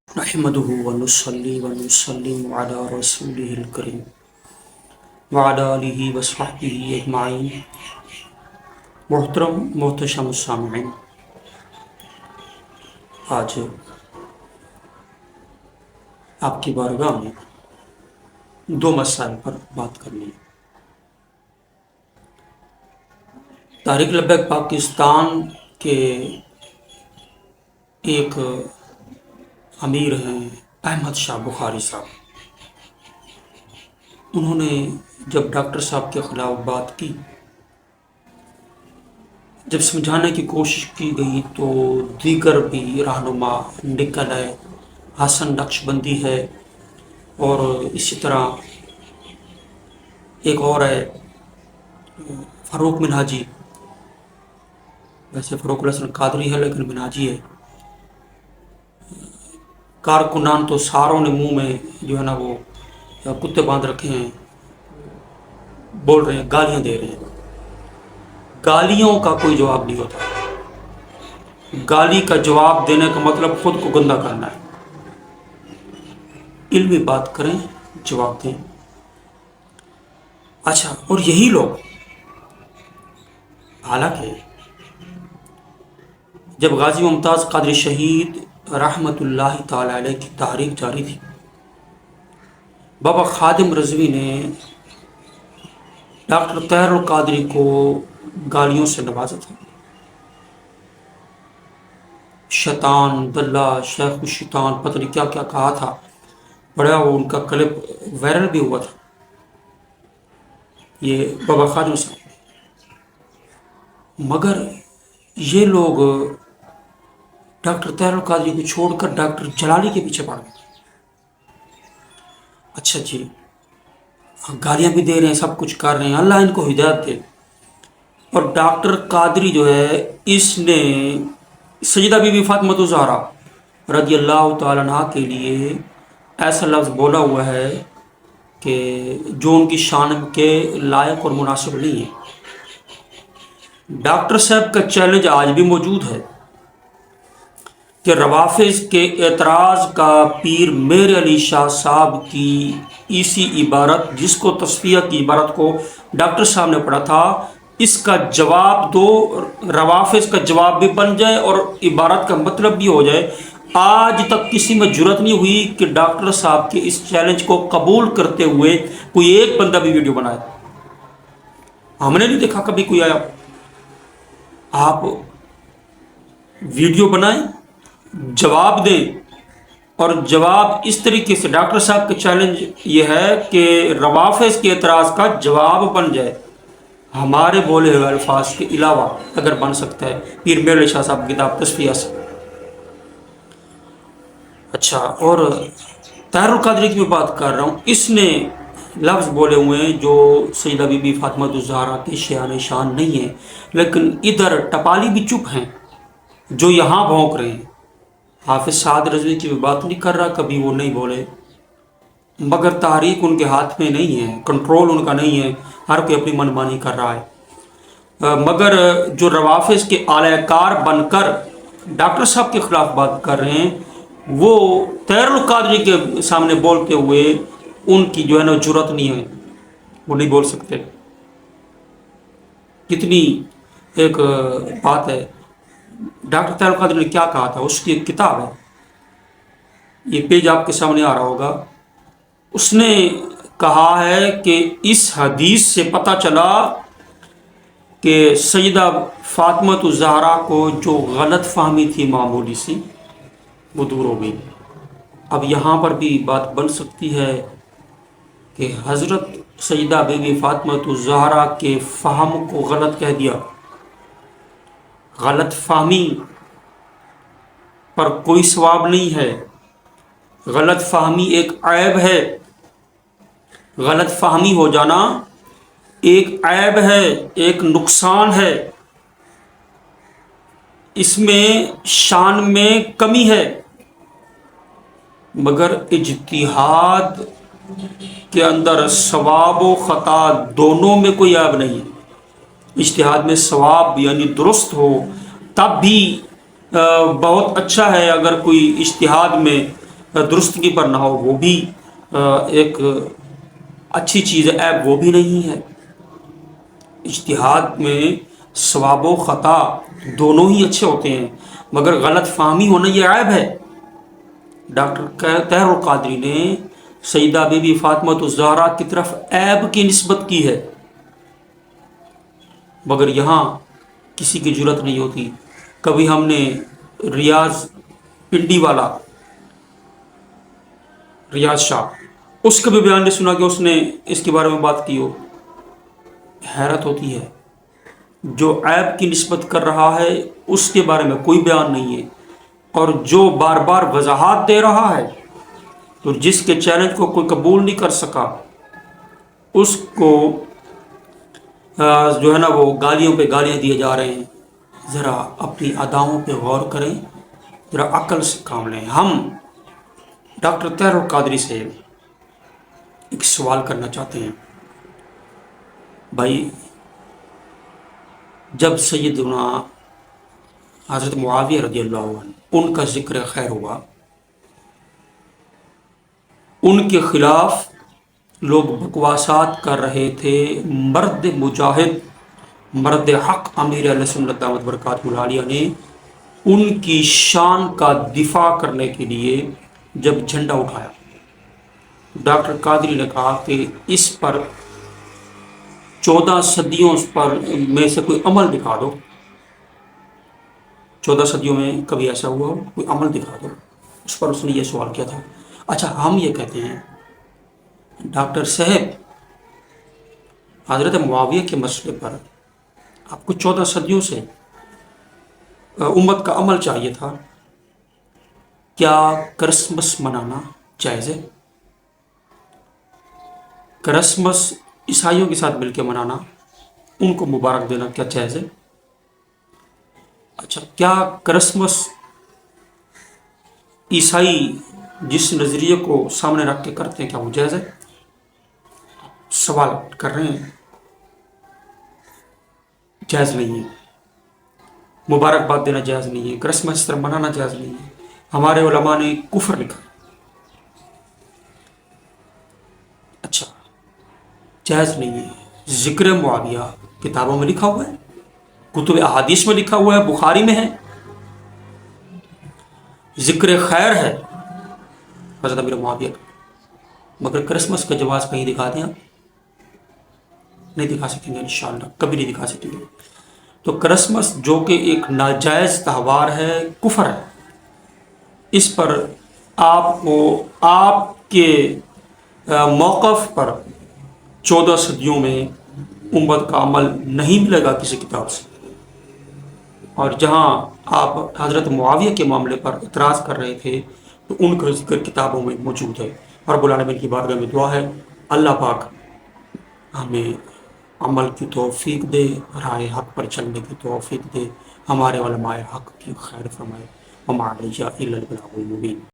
نحمده ونصلي ونسلم على رسوله الكريم وعلى آله وصحبه اجمعین۔ محتشم سامعین، آج آپ کی بارگاہ میں دو مسائل پر بات کرنی ہے۔ تحریک لبیک پاکستان کے ایک امیر ہیں احمد شاہ بخاری صاحب۔ انہوں نے جب ڈاکٹر صاحب کے خلاف بات کی، جب سمجھانے کی کوشش کی گئی تو دیگر بھی رہنما نکل آئے۔ حسن نقشبندی ہے اور اسی طرح ایک اور ہے فاروق منہاجی، ویسے فاروق الحسن قادری ہے لیکن منہاجی ہے۔ کارکنان تو ساروں نے منہ میں جو ہے نا وہ کتے باندھ رکھے ہیں، بول رہے ہیں، گالیاں دے رہے ہیں۔ گالیوں کا کوئی جواب نہیں ہوتا۔ گالی کا جواب دینے کا مطلب خود کو گندہ کرنا ہے۔ علمی بات کریں، جواب دیں۔ اچھا، اور یہی لوگ حالانکہ جب غازی ممتاز قادری شہید رحمت اللہ تعالی علیہ کی تحریک جاری تھی، بابا خادم رضوی نے ڈاکٹر طاہر القادری کو گالیوں سے نوازا تھا۔ شیطان دلہ، شیخ الشیطان، پتہ نہیں کیا کیا کہا تھا، بڑا وہ ان کا کلپ وائرل بھی ہوا تھا۔ یہ بابا خادم صاحب، مگر یہ لوگ ڈاکٹر طاہر القادری کو چھوڑ کر ڈاکٹر جلالی کے پیچھے پڑ گئے۔ اچھا جی، گالیاں بھی دے رہے ہیں، سب کچھ کر رہے ہیں، اللہ ان کو ہدایت دے۔ اور ڈاکٹر قادری جو ہے، اس نے سیدہ بی بی فاطمہ الزہرا رضی اللہ تعالیٰ عنہ کے لیے ایسا لفظ بولا ہوا ہے کہ جو ان کی شان کے لائق اور مناسب نہیں ہے۔ ڈاکٹر صاحب کا چیلنج آج بھی موجود ہے کہ روافظ کے اعتراض کا پیر میر علی شاہ صاحب کی اسی عبارت، جس کو تصفیہ کی عبارت کو ڈاکٹر صاحب نے پڑھا تھا، اس کا جواب دو، روافظ کا جواب بھی بن جائے اور عبارت کا مطلب بھی ہو جائے۔ آج تک کسی میں جرت نہیں ہوئی کہ ڈاکٹر صاحب کے اس چیلنج کو قبول کرتے ہوئے کوئی ایک بندہ بھی ویڈیو بنائے۔ ہم نے نہیں دیکھا کبھی کوئی آیا۔ آپ ویڈیو بنائیں، جواب دیں، اور جواب اس طریقے سے ڈاکٹر صاحب کا چیلنج یہ ہے کہ روافظ کے اعتراض کا جواب بن جائے، ہمارے بولے ہوئے الفاظ کے علاوہ اگر بن سکتا ہے۔ پیر میر علی شاہ صاحب کی کتاب تصفیہ سے۔ اچھا، اور طاہر القادری کی میں بات کر رہا ہوں، اس نے لفظ بولے ہوئے ہیں جو سیدہ بی بی فاطمہ الزہرا کے شایان شان نہیں ہیں، لیکن ادھر ٹپالی بھی چپ ہیں جو یہاں بھونک رہے ہیں۔ حافظ سعد رضوی کی بھی بات نہیں کر رہا، کبھی وہ نہیں بولے، مگر تحریک ان کے ہاتھ میں نہیں ہے، کنٹرول ان کا نہیں ہے، ہر کوئی اپنی من مانی کر رہا ہے۔ مگر جو روافظ کے اعلی کار بن کر ڈاکٹر صاحب کے خلاف بات کر رہے ہیں، وہ طاہر القادری کے سامنے بولتے ہوئے ان کی جو ہے نا جرت نہیں ہے، وہ نہیں بول سکتے۔ کتنی ایک بات ہے، ڈاکٹر طاہر القادری نے کیا کہا تھا، اس کی ایک کتاب ہے، یہ پیج آپ کے سامنے آ رہا ہوگا۔ اس نے کہا ہے کہ اس حدیث سے پتہ چلا کہ سیدہ فاطمہ الزہرا کو جو غلط فہمی تھی معمولی سی، وہ دور ہو گئی۔ اب یہاں پر بھی بات بن سکتی ہے کہ حضرت سیدہ بی بی فاطمہ الزہرا کے فہم کو غلط کہہ دیا۔ غلط فہمی پر کوئی ثواب نہیں ہے، غلط فہمی ایک عیب ہے، غلط فہمی ہو جانا ایک عیب ہے، ایک نقصان ہے، اس میں شان میں کمی ہے۔ مگر اجتہاد کے اندر ثواب و خطا دونوں میں کوئی عیب نہیں ہے۔ اجتہاد میں ثواب یعنی درست ہو تب بھی بہت اچھا ہے، اگر کوئی اجتہاد میں درستگی پر نہ ہو وہ بھی ایک اچھی چیز ہے، عیب وہ بھی نہیں ہے۔ اجتہاد میں ثواب و خطا دونوں ہی اچھے ہوتے ہیں، مگر غلط فہمی ہونا یہ عیب ہے۔ ڈاکٹر طاہر القادری نے سیدہ بی بی فاطمہ الزہرا کی طرف عیب کی نسبت کی ہے، مگر یہاں کسی کی جرت نہیں ہوتی۔ کبھی ہم نے ریاض پنڈی والا ریاض شاہ، اس کا بھی بیان نہیں سنا کہ اس نے اس کے بارے میں بات کی ہو۔ حیرت ہوتی ہے، جو عیب کی نسبت کر رہا ہے اس کے بارے میں کوئی بیان نہیں ہے، اور جو بار بار وضاحت دے رہا ہے تو جس کے چیلنج کو کوئی قبول نہیں کر سکا اس کو جو ہے نا وہ گالیوں پہ گالیاں دیے جا رہے ہیں۔ ذرا اپنی اداؤں پہ غور کریں، ذرا عقل سے کام لیں۔ ہم ڈاکٹر طاہر القادری سے ایک سوال کرنا چاہتے ہیں۔ بھائی، جب سیدنا حضرت معاویہ رضی اللہ عنہ ان کا ذکر خیر ہوا، ان کے خلاف لوگ بکواسات کر رہے تھے، مرد مجاہد، مرد حق امیر علیہ سنت دعوت برکات العالیہ نے ان کی شان کا دفاع کرنے کے لیے جب جھنڈا اٹھایا، ڈاکٹر قادری نے کہا کہ اس پر 14 صدیوں پر میں سے کوئی عمل دکھا دو، 14 صدیوں میں کبھی ایسا ہوا ہو، کوئی عمل دکھا دو۔ اس پر اس نے یہ سوال کیا تھا۔ اچھا، ہم یہ کہتے ہیں ڈاکٹر صاحب حضرت معاویہ کے مسئلے پر آپ کو 14 صدیوں سے امت کا عمل چاہیے تھا، کیا کرسمس منانا جائز ہے؟ کرسمس عیسائیوں کے ساتھ مل کے منانا، ان کو مبارک دینا کیا جائز ہے؟ اچھا، کیا کرسمس عیسائی جس نظریے کو سامنے رکھ کے کرتے ہیں کیا وہ جائز ہے؟ سوال کر رہے ہیں، جائز نہیں ہے۔ مبارکباد دینا جائز نہیں ہے، کرسمس اس طرح منانا جائز نہیں ہے، ہمارے علماء نے کفر لکھا۔ اچھا، جائز نہیں ہے۔ ذکر معاویہ کتابوں میں لکھا ہوا ہے، کتب احادیث میں لکھا ہوا ہے، بخاری میں ہے، ذکر خیر ہے حضرت امیر معاویہ کا، مگر کرسمس کا جواز کہیں دکھا دیں آپ؟ نہیں دکھا سکیں گے، انشاءاللہ کبھی نہیں دکھا سکیں گے۔ تو کرسمس جو کہ ایک ناجائز تہوار ہے، کفر ہے، اس پر آپ کو آپ کے موقف پر 14 صدیوں میں امت کا عمل نہیں ملے گا کسی کتاب سے۔ اور جہاں آپ حضرت معاویہ کے معاملے پر اعتراض کر رہے تھے تو ان کا ذکر کتابوں میں موجود ہے۔ رب العالمین کی بارگاہ میں دعا ہے اللہ پاک ہمیں عمل کی توفیق دے، راہ حق پر چلنے کی توفیق دے، ہمارے علماء حق کی خیر فرمائے۔ وما علیہ الا البلاغ المبین۔